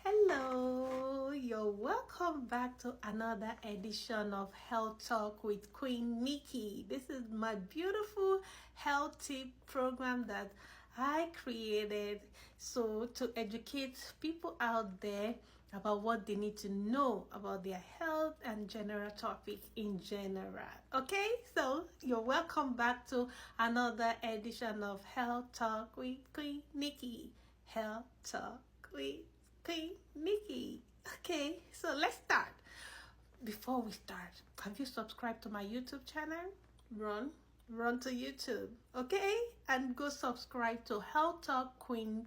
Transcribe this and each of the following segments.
Hello, you're welcome back to another edition of Health Talk with Queen Nikki. This is my beautiful health tip program that I created to educate people out there about what they need to know about their health and general topic in general. Okay, so you're welcome back to another edition of Health Talk with Queen Nikki. Health Talk with Queen Nikki. Okay, so let's start. Before we start, have you subscribed to my YouTube channel? Run to YouTube, okay? And go subscribe to Health Talk Queen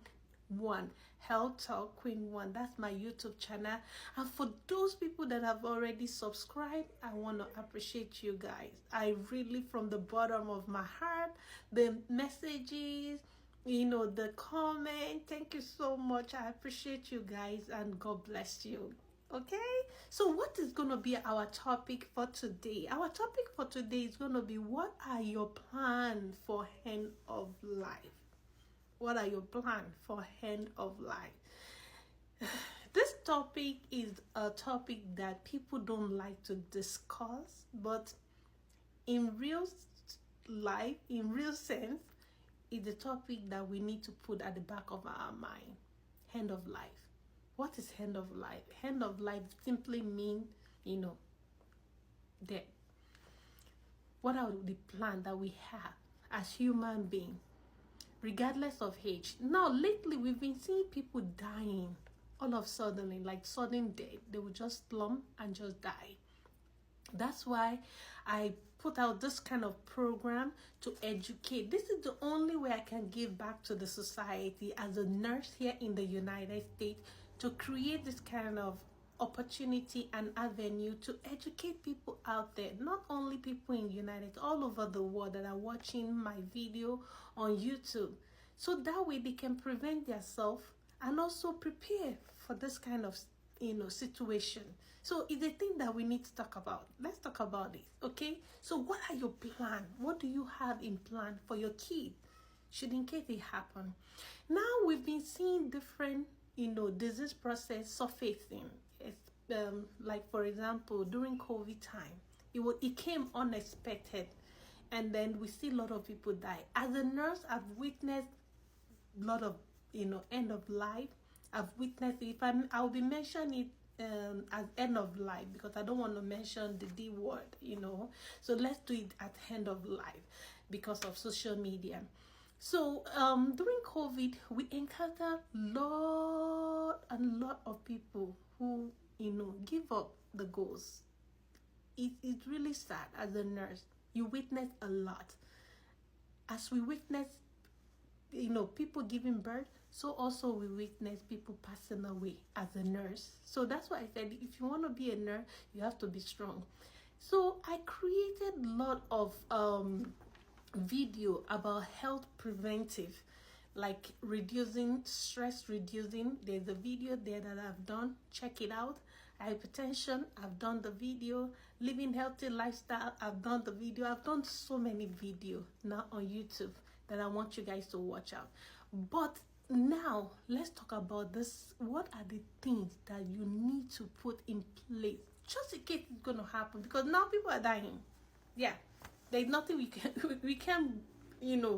1. Health Talk Queen 1. That's my YouTube channel. And for those people that have already subscribed, I want to appreciate you guys. I really, from the bottom of my heart, the messages, the comment, thank you so much. I appreciate you guys and God bless you. Okay, so what is going to be our topic for today? Our topic for today is going to be, what are your plans for end of life? What are your plans for end of life? This topic is a topic that people don't like to discuss, but in real life, in real sense, it's a topic that we need to put at the back of our mind. End of life. What is end of life? End of life simply means, death. What are the plans that we have as human beings, regardless of age? Now, lately, we've been seeing people dying all of a sudden, like sudden death. They will just slump and just die. That's why I put out this kind of program to educate. This is the only way I can give back to the society as a nurse here in the United States, to create this kind of opportunity and avenue to educate people out there, not only people in the United, all over the world that are watching my video on YouTube. So that way they can prevent themselves and also prepare for this kind of situation. So it's a thing that we need to talk about. Let's talk about it, okay? So what are your plans? What do you have in plan for your kid, should in case it happen? Now we've been seeing different, disease process surfacing. It's, like for example, during COVID time, it came unexpected, and then we see a lot of people die. As a nurse, I've witnessed a lot of end of life. I've witnessed it. I'll be mentioning it as end of life because I don't want to mention the D word, So let's do it at end of life because of social media. So during COVID, we encountered lot of people who, give up the ghost. It's really sad. As a nurse, you witness a lot. As we witness, people giving birth, so also we witness people passing away as a nurse. So that's why I said, if you want to be a nurse, you have to be strong. So I created a lot of video about health preventive, like reducing stress. There's a video there that I've done. Check it out. Hypertension, I've done the video. Living healthy lifestyle, I've done the video. I've done so many videos now on YouTube that I want you guys to watch out. But now let's talk about this. What are the things that you need to put in place just in case it's going to happen? Because now people are dying. Yeah, there's nothing we can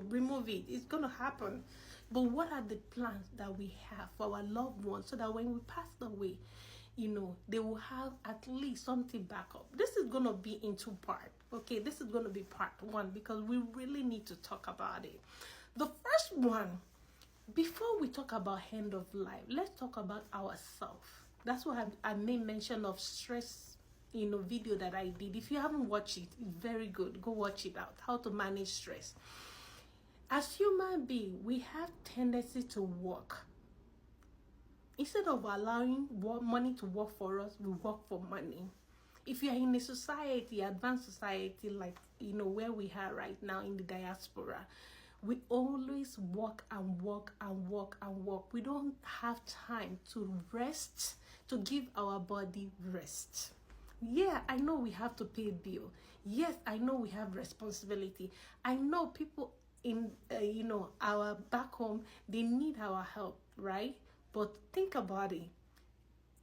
remove it. It's going to happen. But what are the plans that we have for our loved ones, so that when we pass away, they will have at least something back up? This is going to be in two parts. Okay, this is going to be part one because we really need to talk about it. The first one, before we talk about end of life, let's talk about ourselves. That's why I made mention of stress, video that I did. If you haven't watched it, it's very good. Go watch it out. How to manage stress. As human beings, we have tendency to work. Instead of allowing money to work for us, we work for money. If you are in a society, advanced society, like where we are right now in the diaspora, we always work and work and work and work. We don't have time to rest, to give our body rest. Yeah, I know we have to pay bill. Yes, I know we have responsibility. I know people in our back home, they need our help, right? But think about it.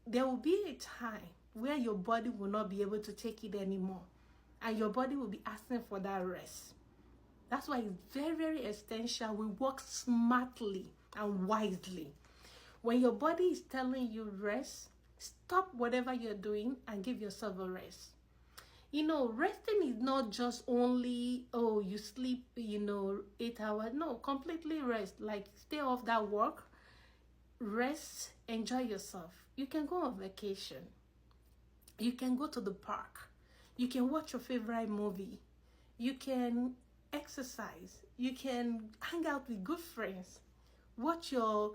there will be a time where your body will not be able to take it anymore, and your body will be asking for that rest. That's why it's very, very essential we work smartly and wisely. When your body is telling you rest, stop whatever you're doing and give yourself a rest. Resting is not just only, oh, you sleep, 8 hours. No, completely rest. Like, stay off that work, rest, enjoy yourself. You can go on vacation. You can go to the park. You can watch your favorite movie. You can exercise. You can hang out with good friends. Watch your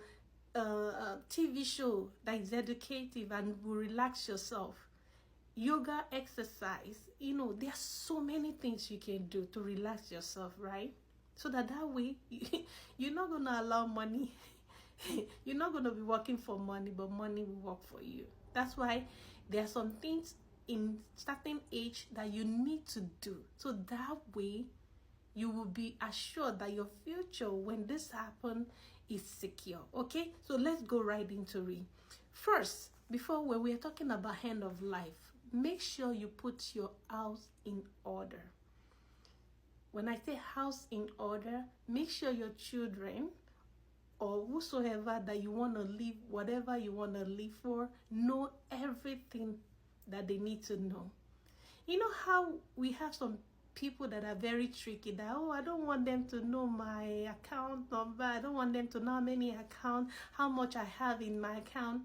TV show that is educative and will relax yourself. Yoga, exercise. There are so many things you can do to relax yourself, right? So that way, you're not going to allow money. You're not going to be working for money, but money will work for you. That's why there are some things in certain age that you need to do. So that way, you will be assured that your future, when this happens, is secure. Okay? So let's go right into it. First, when we are talking about end of life, make sure you put your house in order. When I say house in order, make sure your children or whosoever that you want to live, whatever you want to live for, know everything that they need to know. You know how we have some people that are very tricky, that, oh, I don't want them to know my account number, I don't want them to know how many accounts, how much I have in my account.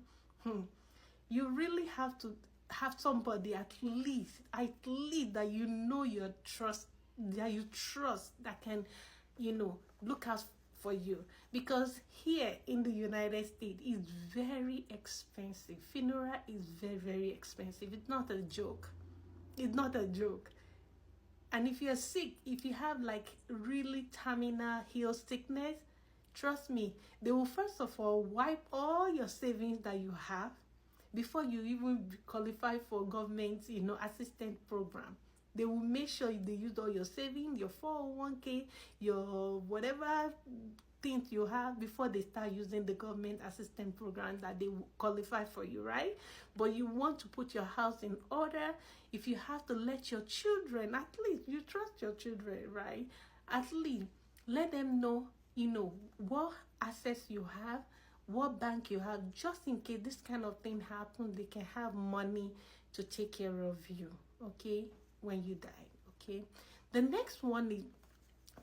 You really have to have somebody at least that you trust, that can, look out for you. Because here in the United States, it's very expensive. Funeral is very, very expensive. It's not a joke. It's not a joke. And if you're sick, if you have like really terminal ill sickness, trust me, they will first of all wipe all your savings that you have before you even qualify for government, assistance program. They will make sure they use all your savings, your 401k, your whatever things you have before they start using the government assistance program that they will qualify for you, right? But you want to put your house in order. If you have to let your children, at least you trust your children, right? At least let them know, what assets you have, what bank you have, just in case this kind of thing happens, they can have money to take care of you, okay, when you die, okay? The next one is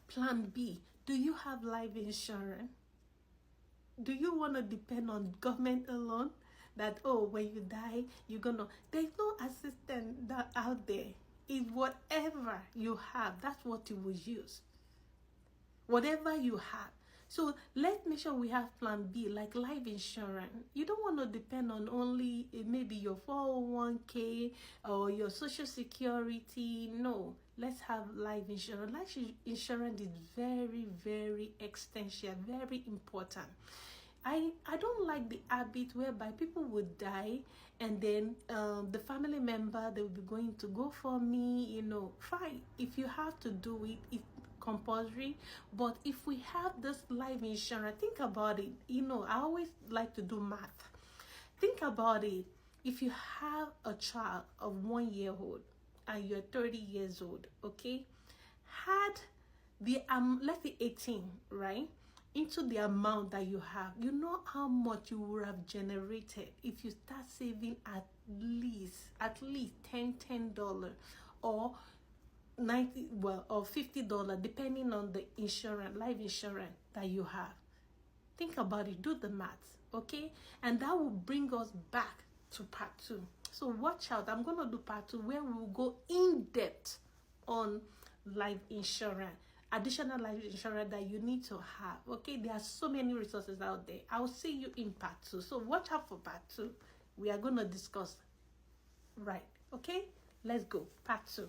plan B. Do you have life insurance? Do you want to depend on government alone? That, oh, when you die, there's no assistance out there. It's whatever you have, that's what you will use. Whatever you have. So let's make sure we have plan B, like life insurance. You don't want to depend on only maybe your 401k or your social security. No, let's have life insurance. Life insurance is very, very essential, very important. I don't like the habit whereby people would die and then the family member, they will be going to go for me, fine. If you have to do it, it's compulsory. But if we have this life insurance, think about it. I always like to do math. Think about it. If you have a child of 1 year old and you're 30 years old, okay, had the let's say 18, right, into the amount that you have, you know how much you would have generated if you start saving at least $10 or $90 or $50, depending on the insurance, life insurance that you have. Think about it, do the math, okay? And that will bring us back to part 2. So watch out, I'm going to do part 2 where we will go in depth on life insurance, additional life insurance that you need to have, okay? There are so many resources out there. I'll see you in part 2. So watch out for part 2. We are going to discuss, right? Okay, let's go. Part 2.